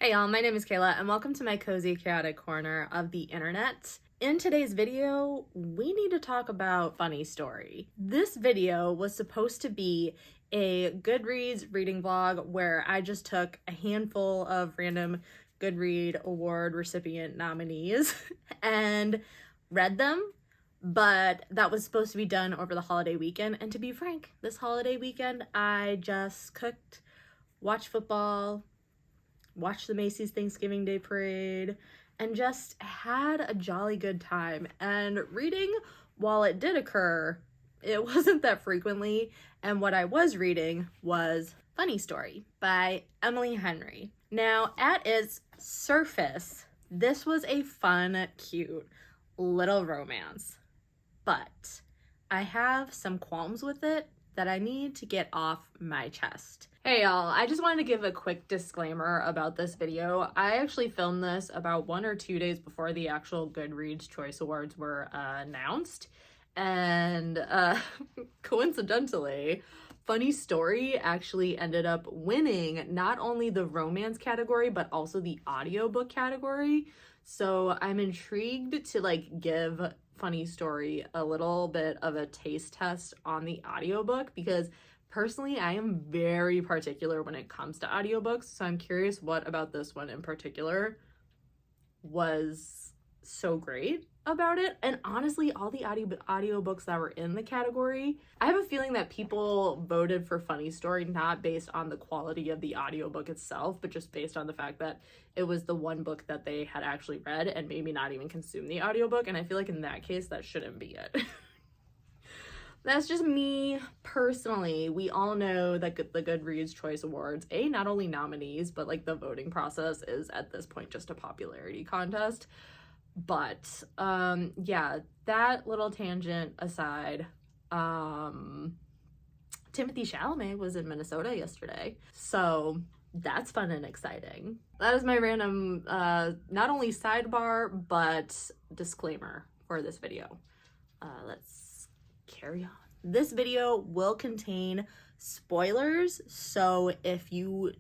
Hey y'all, my name is Kayla and welcome to my cozy chaotic corner of the internet. In today's video, we need to talk about funny story. This video was supposed to be a Goodreads reading vlog where I just took a handful of random Goodreads Award recipient nominees and read them, but that was supposed to be done over the holiday weekend. And to be frank, this holiday weekend, I just cooked, watched football, watched the Macy's Thanksgiving Day Parade, and just had a jolly good time. And reading, while it did occur, it wasn't that frequently, and what I was reading was Funny Story by Emily Henry. Now, at its surface, this was a fun, cute little romance, but I have some qualms with it that I need to get off my chest. Hey y'all, I just wanted to give a quick disclaimer about this video. I actually filmed this about 1 or 2 days before the actual Goodreads Choice Awards were announced. And coincidentally, Funny Story actually ended up winning not only the romance category, but also the audiobook category. So I'm intrigued to give Funny Story a little bit of a taste test on the audiobook, because personally, I am very particular when it comes to audiobooks, so I'm curious what about this one in particular was so great about it. And honestly, all the audiobooks that were in the category, I have a feeling that people voted for Funny Story not based on the quality of the audiobook itself, but just based on the fact that it was the one book that they had actually read and maybe not even consumed the audiobook. And I feel like in that case, that shouldn't be it. That's just me personally. We all know that the Goodreads Choice Awards, not only nominees, but the voting process is at this point just a popularity contest. But yeah, that little tangent aside, Timothée Chalamet was in Minnesota yesterday, so that's fun and exciting. That is my random, not only sidebar, but disclaimer for this video. Let's carry on. This video will contain spoilers, so if you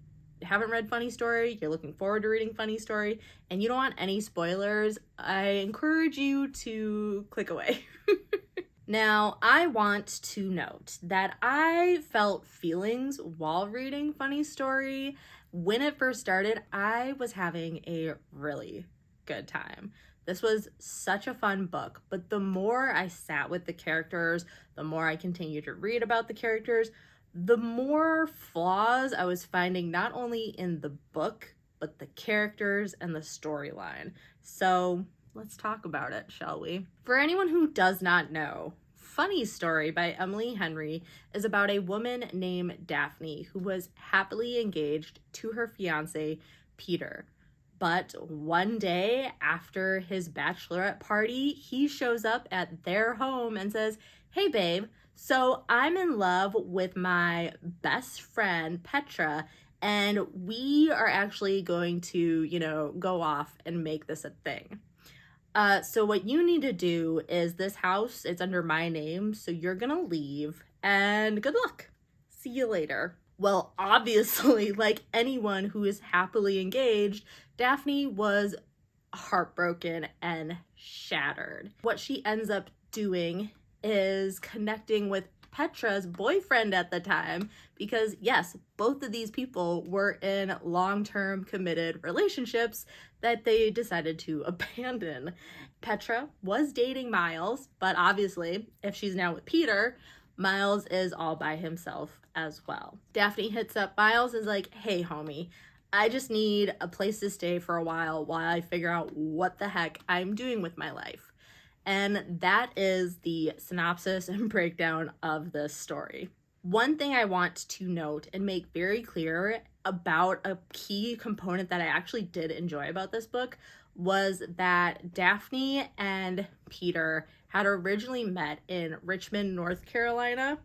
haven't read Funny Story, you're looking forward to reading Funny Story, and you don't want any spoilers, I encourage you to click away. Now, I want to note that I felt feelings while reading Funny Story. When it first started, I was having a really good time. This was such a fun book, but the more I sat with the characters, the more I continued to read about the characters, the more flaws I was finding not only in the book, but the characters and the storyline. So let's talk about it, shall we? For anyone who does not know, Funny Story by Emily Henry is about a woman named Daphne who was happily engaged to her fiance, Peter. But one day after his bachelorette party, he shows up at their home and says, "Hey babe, so I'm in love with my best friend Petra, and we are actually going to, go off and make this a thing. So what you need to do is, this house, it's under my name, so you're gonna leave, and good luck. See you later." Well, obviously, like anyone who is happily engaged, Daphne was heartbroken and shattered. What she ends up doing is connecting with Petra's boyfriend at the time, because yes, both of these people were in long-term committed relationships that they decided to abandon. Petra was dating Miles, but obviously, if she's now with Peter, Miles is all by himself as well. Daphne hits up Miles, is like, "Hey homie, I just need a place to stay for a while I figure out what the heck I'm doing with my life." And that is the synopsis and breakdown of this story. One thing I want to note and make very clear about a key component that I actually did enjoy about this book was that Daphne and Peter had originally met in Richmond, North Carolina,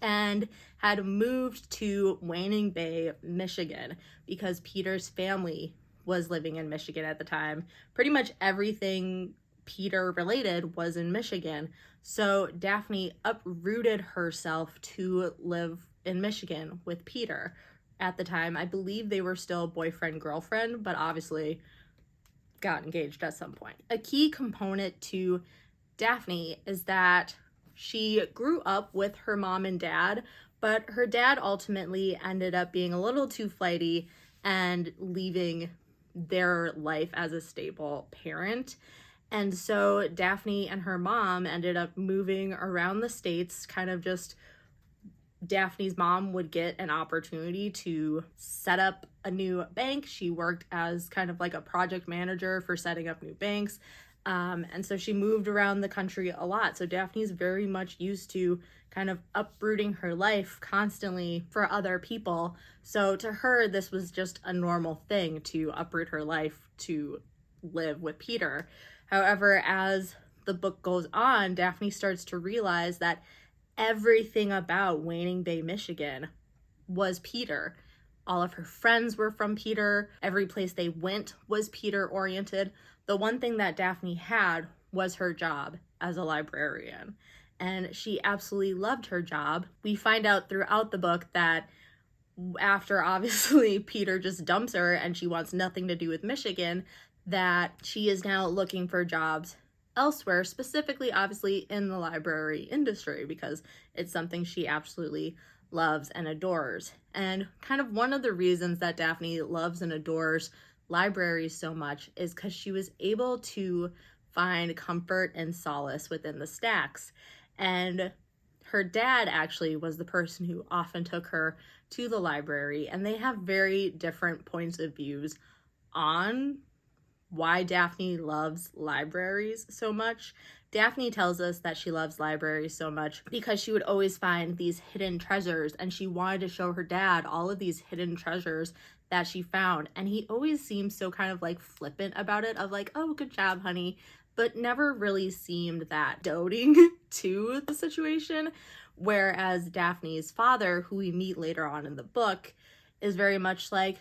and had moved to Waning Bay, Michigan, because Peter's family was living in Michigan at the time. Pretty much everything Peter related was in Michigan. So Daphne uprooted herself to live in Michigan with Peter. at the time. I believe they were still boyfriend-girlfriend, but obviously got engaged at some point. A key component to Daphne is that she grew up with her mom and dad, but her dad ultimately ended up being a little too flighty and leaving their life as a stable parent. And so Daphne and her mom ended up moving around the States, kind of just Daphne's mom would get an opportunity to set up a new bank. She worked as kind of like a project manager for setting up new banks. And so she moved around the country a lot. So Daphne's very much used to kind of uprooting her life constantly for other people. So to her, this was just a normal thing to uproot her life to live with Peter. However, as the book goes on, Daphne starts to realize that everything about Waning Bay, Michigan was Peter. All of her friends were from Peter. Every place they went was Peter oriented. The one thing that Daphne had was her job as a librarian, and she absolutely loved her job. We find out throughout the book that after obviously Peter just dumps her and she wants nothing to do with Michigan, that she is now looking for jobs elsewhere, specifically obviously in the library industry, because it's something she absolutely loves and adores. And kind of one of the reasons that Daphne loves and adores libraries so much is because she was able to find comfort and solace within the stacks. And her dad actually was the person who often took her to the library, and they have very different points of views on why Daphne loves libraries so much. Daphne tells us that she loves libraries so much because she would always find these hidden treasures, and she wanted to show her dad all of these hidden treasures that she found. And he always seems so kind of like flippant about it, of like, oh, good job, honey, but never really seemed that doting to the situation. Whereas Daphne's father, who we meet later on in the book, is very much like,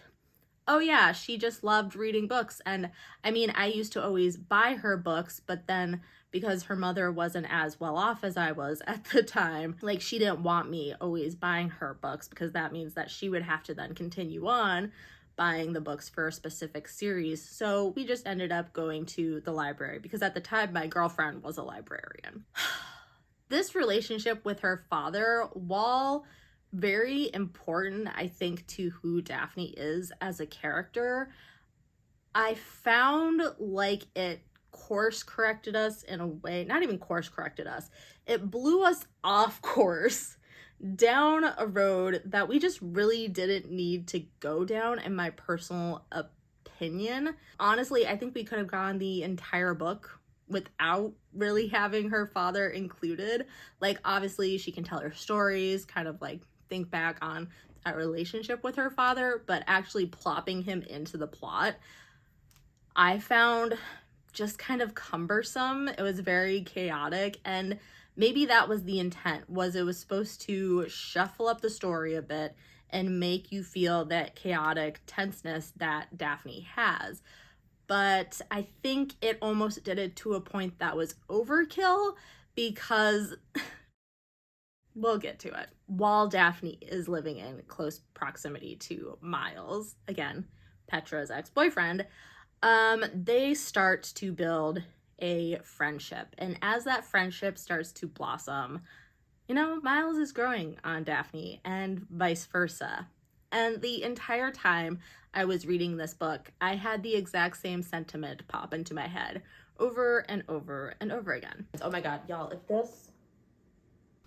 oh yeah, she just loved reading books. And I mean, I used to always buy her books, but then because her mother wasn't as well off as I was at the time, like she didn't want me always buying her books, because that means that she would have to then continue on buying the books for a specific series. So we just ended up going to the library, because at the time my girlfriend was a librarian. This relationship with her father, while very important, I think, to who Daphne is as a character, I found like it course corrected us in a way, not even course corrected us, it blew us off course down a road that we just really didn't need to go down, in my personal opinion. Honestly, I think we could have gone the entire book without really having her father included. Like, obviously she can tell her stories, kind of like think back on that relationship with her father, but actually plopping him into the plot, I found just kind of cumbersome. It was very chaotic, and maybe that was the intent, was it was supposed to shuffle up the story a bit and make you feel that chaotic tenseness that Daphne has. But I think it almost did it to a point that was overkill, because we'll get to it. While Daphne is living in close proximity to Miles, again, Petra's ex-boyfriend, they start to build a friendship. And as that friendship starts to blossom, you know, Miles is growing on Daphne and vice versa. And the entire time I was reading this book, I had the exact same sentiment pop into my head over and over and over again. Oh my God, y'all,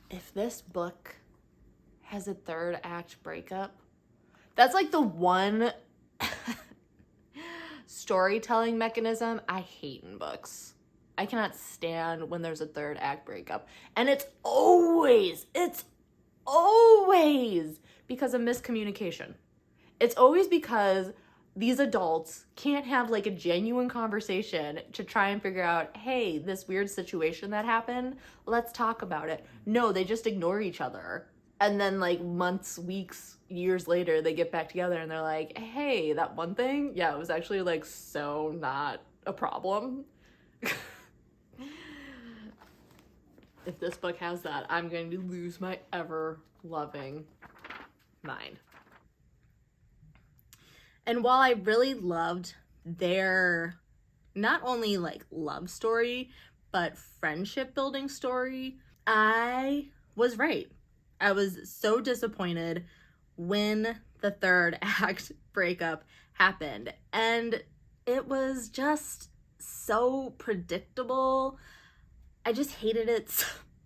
if this book has a third act breakup, that's like the one storytelling mechanism I hate in books. I cannot stand when there's a third act breakup. And it's always because of miscommunication. It's always because these adults can't have like a genuine conversation to try and figure out, hey, this weird situation that happened, let's talk about it. No, they just ignore each other. And then like months, weeks, years later, they get back together and they're like, hey, that one thing, yeah, it was actually like so not a problem. If this book has that, I'm going to lose my ever loving mind. And while I really loved their not only like love story, but friendship building story, I was right. I was so disappointed when the third act breakup happened. And it was just so predictable. I just hated it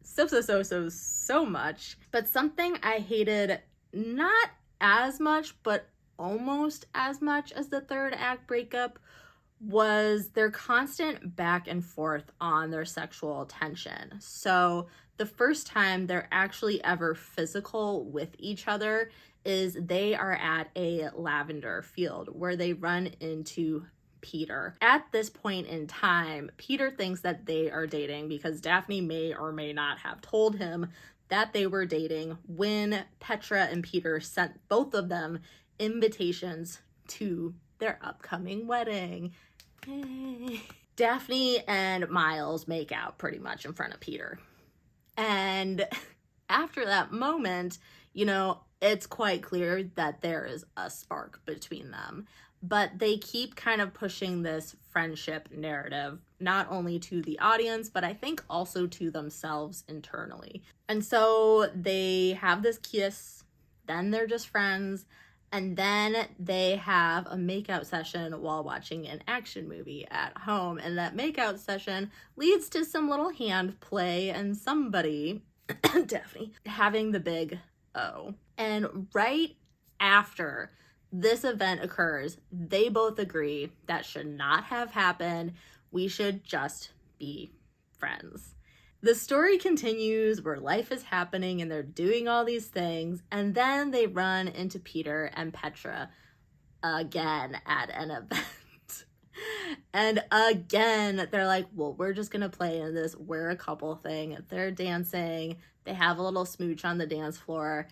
so much. But something I hated not as much, but almost as much as the third act breakup was their constant back and forth on their sexual tension. So the first time they're actually ever physical with each other is they are at a lavender field where they run into Peter. At this point in time, Peter thinks that they are dating because Daphne may or may not have told him that they were dating when Petra and Peter sent both of them invitations to their upcoming wedding. Yay. Daphne and Miles make out pretty much in front of Peter. And after that moment, you know, it's quite clear that there is a spark between them. But they keep kind of pushing this friendship narrative, not only to the audience, but I think also to themselves internally. And so they have this kiss, then they're just friends, and then they have a makeout session while watching an action movie at home. And that makeout session leads to some little hand play and somebody, Daphne, having the big O. And right after this event occurs, they both agree that should not have happened. We should just be friends. The story continues where life is happening and they're doing all these things, and then they run into Peter and Petra again at an event. And again, they're like, well, we're just gonna play in this we're a couple thing. They're dancing, they have a little smooch on the dance floor,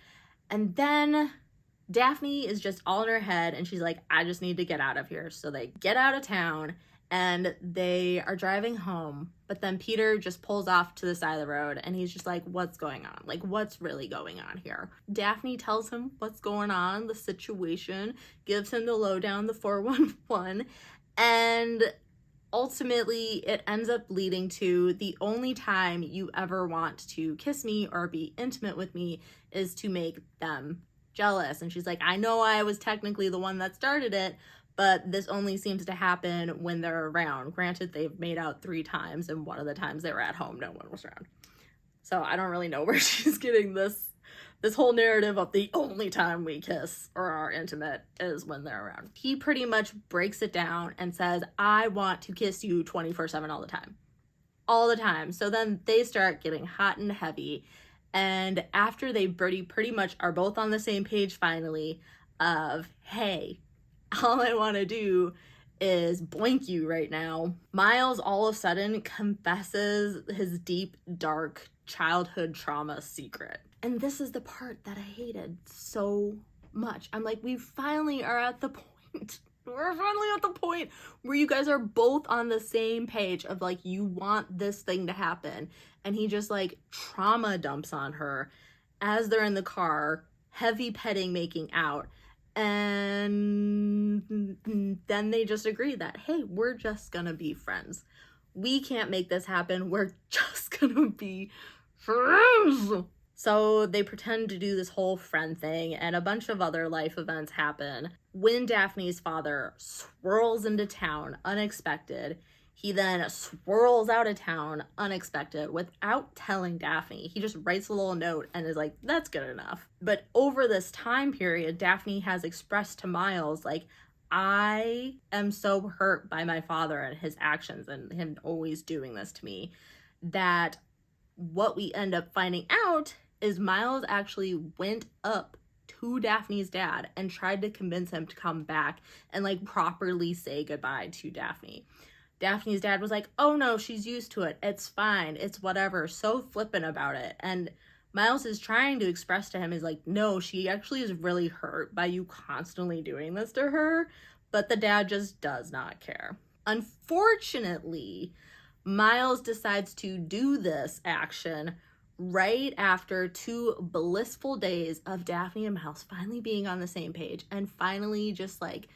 and then Daphne is just all in her head and she's like, I just need to get out of here. So they get out of town and they are driving home, but then Peter just pulls off to the side of the road and he's just like, what's going on? Like, what's really going on here? Daphne tells him what's going on, the situation, gives him the lowdown, the 411, and ultimately it ends up leading to the only time you ever want to kiss me or be intimate with me is to make them jealous. And she's like, I know I was technically the one that started it, but this only seems to happen when they're around. Granted, they've made out 3 times, and one of the times they were at home, no one was around. So I don't really know where she's getting this whole narrative of the only time we kiss or are intimate is when they're around. He pretty much breaks it down and says, I want to kiss you 24/7 all the time. All the time. So then they start getting hot and heavy. And after they pretty much are both on the same page finally of, hey, all I want to do is boink you right now, Miles all of a sudden confesses his deep, dark childhood trauma secret. And this is the part that I hated so much. I'm like, we finally are at the point. We're finally at the point where you guys are both on the same page of like, you want this thing to happen. And he just like trauma dumps on her as they're in the car, heavy petting, making out. And then they just agree that, hey, we're just gonna be friends. We can't make this happen. We're just gonna be friends. So they pretend to do this whole friend thing, and a bunch of other life events happen. When Daphne's father swirls into town unexpected, he then swirls out of town unexpected without telling Daphne. He just writes a little note and is like, that's good enough. But over this time period, Daphne has expressed to Miles, like, I am so hurt by my father and his actions and him always doing this to me, that what we end up finding out is Miles actually went up to Daphne's dad and tried to convince him to come back and like properly say goodbye to Daphne. Daphne's dad was like, oh no, she's used to it. It's fine. It's whatever. So flippant about it. And Miles is trying to express to him is like, no, she actually is really hurt by you constantly doing this to her. But the dad just does not care. Unfortunately, Miles decides to do this action right after 2 blissful days of Daphne and Miles finally being on the same page and finally just like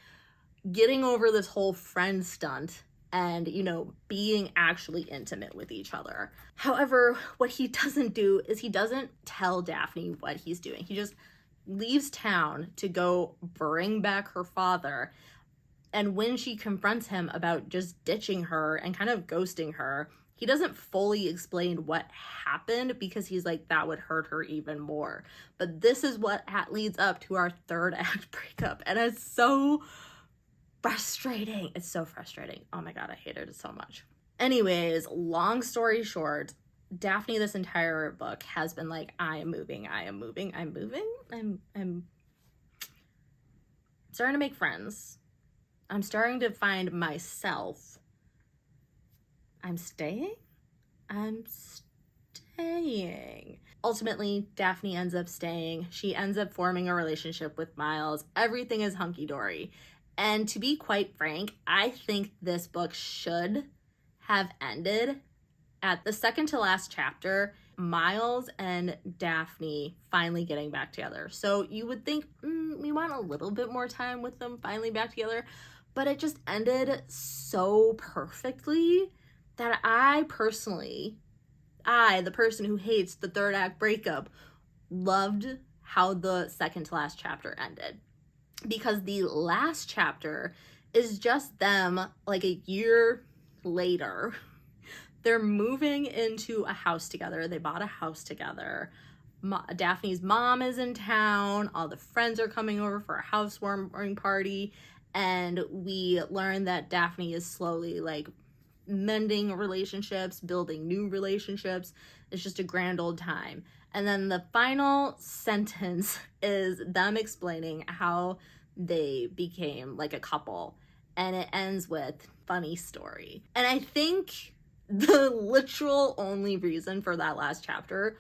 getting over this whole friend stunt and, you know, being actually intimate with each other. However, what he doesn't do is he doesn't tell Daphne what he's doing. He just leaves town to go bring back her father. And when she confronts him about just ditching her and kind of ghosting her, he doesn't fully explain what happened because he's like, that would hurt her even more. But this is what leads up to our third act breakup. And it's so frustrating. It's so frustrating. Oh my God, I hated it so much. Anyways, long story short, Daphne this entire book has been like, I am moving. I'm starting to make friends. I'm starting to find myself. I'm staying. Ultimately, Daphne ends up staying. She ends up forming a relationship with Miles. Everything is hunky-dory. And to be quite frank, I think this book should have ended at the second to last chapter, Miles and Daphne finally getting back together. So you would think, we want a little bit more time with them finally back together, but it just ended so perfectly that I personally, the person who hates the third act breakup, loved how the second to last chapter ended. Because the last chapter is just them, like a year later. They're moving into a house together. They bought a house together. Daphne's mom is in town. All the friends are coming over for a housewarming party. And we learn that Daphne is slowly like mending relationships, building new relationships. It's just a grand old time. And then the final sentence is them explaining how they became like a couple. And it ends with funny story. And I think the literal only reason for that last chapter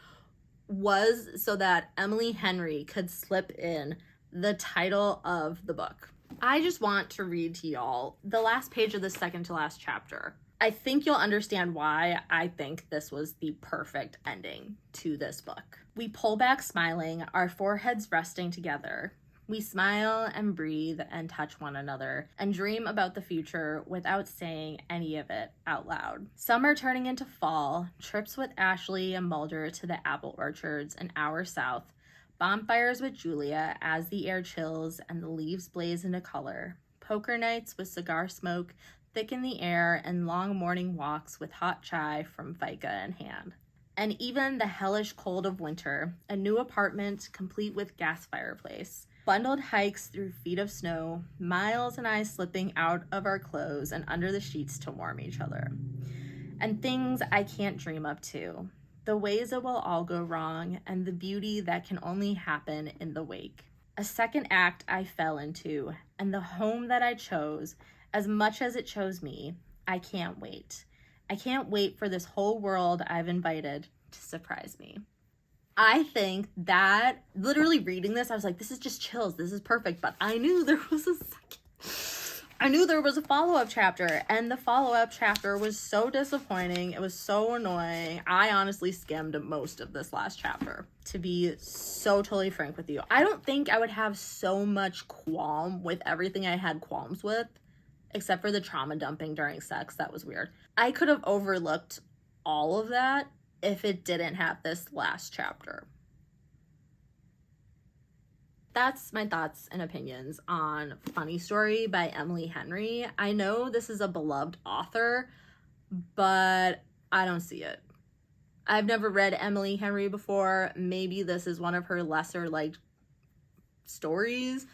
was so that Emily Henry could slip in the title of the book. I just want to read to y'all the last page of the second to last chapter. I think you'll understand why I think this was the perfect ending to this book. We pull back smiling, our foreheads resting together. We smile and breathe and touch one another and dream about the future without saying any of it out loud. Summer turning into fall, trips with Ashley and Mulder to the apple orchards an hour south, bonfires with Julia as the air chills and the leaves blaze into color, poker nights with cigar smoke thick in the air, and long morning walks with hot chai from Fika in hand. And even the hellish cold of winter, a new apartment complete with gas fireplace, bundled hikes through feet of snow, Miles and I slipping out of our clothes and under the sheets to warm each other. And things I can't dream of too, the ways it will all go wrong, and the beauty that can only happen in the wake. A second act I fell into, and the home that I chose, as much as it chose me, I can't wait. I can't wait for this whole world I've invited to surprise me. I think that, literally reading this, I was like, this is just chills. This is perfect. But I knew there was a follow-up chapter, and the follow-up chapter was so disappointing. It was so annoying. I honestly skimmed most of this last chapter, to be so totally frank with you. I don't think I would have so much qualm with everything I had qualms with, except for the trauma dumping during sex. That was weird. I could have overlooked all of that if it didn't have this last chapter. That's my thoughts and opinions on Funny Story by Emily Henry. I know this is a beloved author, but I don't see it. I've never read Emily Henry before. Maybe this is one of her lesser liked stories.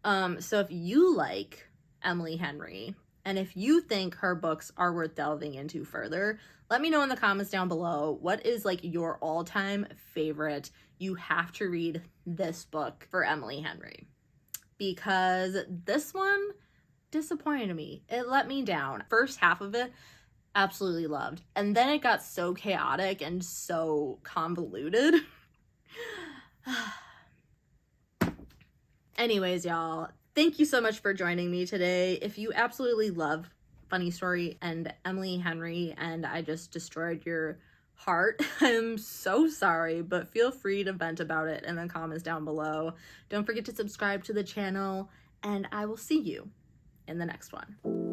So if you like Emily Henry, and if you think her books are worth delving into further, let me know in the comments down below. What is like your all-time favorite? You have to read this book for Emily Henry, because this one disappointed me. It let me down. First half of it, absolutely loved. And then it got so chaotic and so convoluted. Anyways, y'all, thank you so much for joining me today. If you absolutely love Funny Story and Emily Henry and I just destroyed your heart, I'm so sorry, but feel free to vent about it in the comments down below. Don't forget to subscribe to the channel, and I will see you in the next one.